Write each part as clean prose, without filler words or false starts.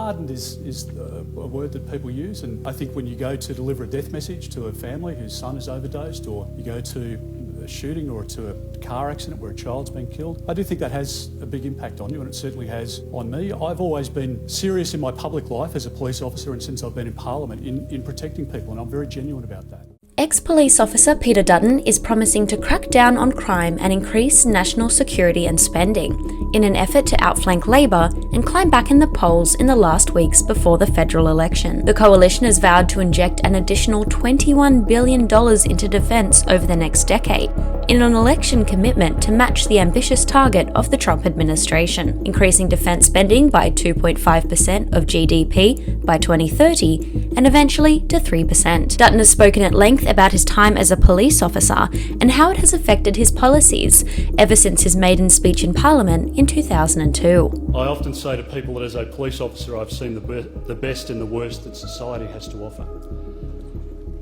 hardened is a word that people use, and I think when you go to deliver a death message to a family whose son is overdosed, or you go to a shooting or to a car accident where a child's been killed, I do think that has a big impact on you, and it certainly has on me. I've always been serious in my public life as a police officer and since I've been in Parliament in protecting people, and I'm very genuine about that. Ex-police officer Peter Dutton is promising to crack down on crime and increase national security and spending in an effort to outflank Labor and climb back in the polls in the last weeks before the federal election. The coalition has vowed to inject an additional $21 billion into defence over the next decade, in an election commitment to match the ambitious target of the Trump administration, increasing defence spending by 2.5% of GDP by 2030 and eventually to 3%. Dutton has spoken at length about his time as a police officer and how it has affected his policies ever since his maiden speech in Parliament in 2002. I often say to people that as a police officer I've seen the best and the worst that society has to offer.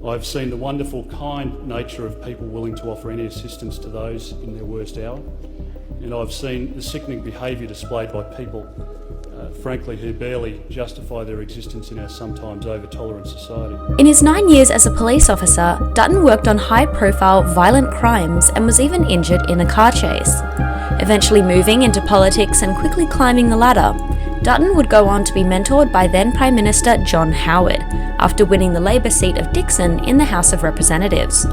I've seen the wonderful, kind nature of people willing to offer any assistance to those in their worst hour, and I've seen the sickening behaviour displayed by people, frankly, who barely justify their existence in our sometimes over-tolerant society. In his 9 years as a police officer, Dutton worked on high-profile violent crimes and was even injured in a car chase. Eventually moving into politics and quickly climbing the ladder, Dutton would go on to be mentored by then Prime Minister John Howard, after winning the Labor seat of Dixon in the House of Representatives.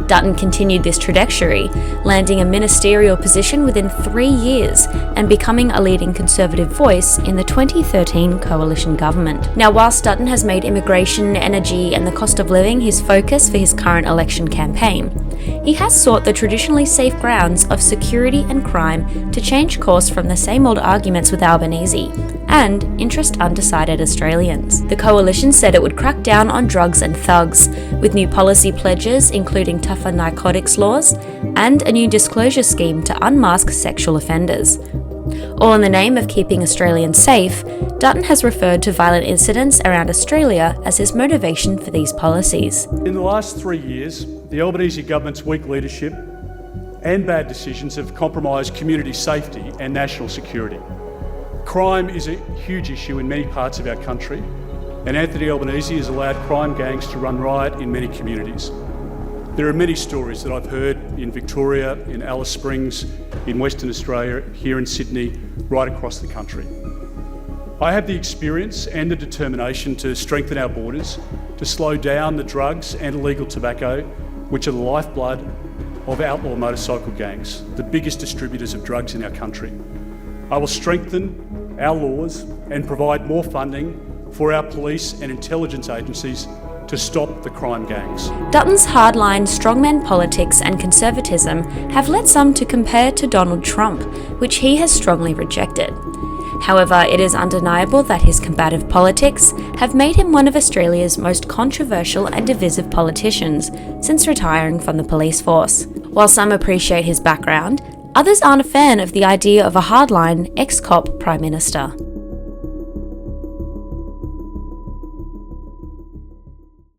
Dutton continued this trajectory, landing a ministerial position within 3 years and becoming a leading Conservative voice in the 2013 coalition government. Now, whilst Dutton has made immigration, energy and the cost of living his focus for his current election campaign, he has sought the traditionally safe grounds of security and crime to change course from the same old arguments with Albanese and interest undecided Australians. The coalition said it would crack down on drugs and thugs, with new policy pledges including tougher narcotics laws and a new disclosure scheme to unmask sexual offenders. All in the name of keeping Australians safe, Dutton has referred to violent incidents around Australia as his motivation for these policies. In the last 3 years, the Albanese government's weak leadership and bad decisions have compromised community safety and national security. Crime is a huge issue in many parts of our country, and Anthony Albanese has allowed crime gangs to run riot in many communities. There are many stories that I've heard in Victoria, in Alice Springs, in Western Australia, here in Sydney, right across the country. I have the experience and the determination to strengthen our borders, to slow down the drugs and illegal tobacco, which are the lifeblood of outlaw motorcycle gangs, the biggest distributors of drugs in our country. I will strengthen our laws and provide more funding for our police and intelligence agencies to stop the crime gangs. Dutton's hardline strongman politics and conservatism have led some to compare to Donald Trump, which he has strongly rejected. However, it is undeniable that his combative politics have made him one of Australia's most controversial and divisive politicians since retiring from the police force. While some appreciate his background, others aren't a fan of the idea of a hardline ex-cop Prime Minister.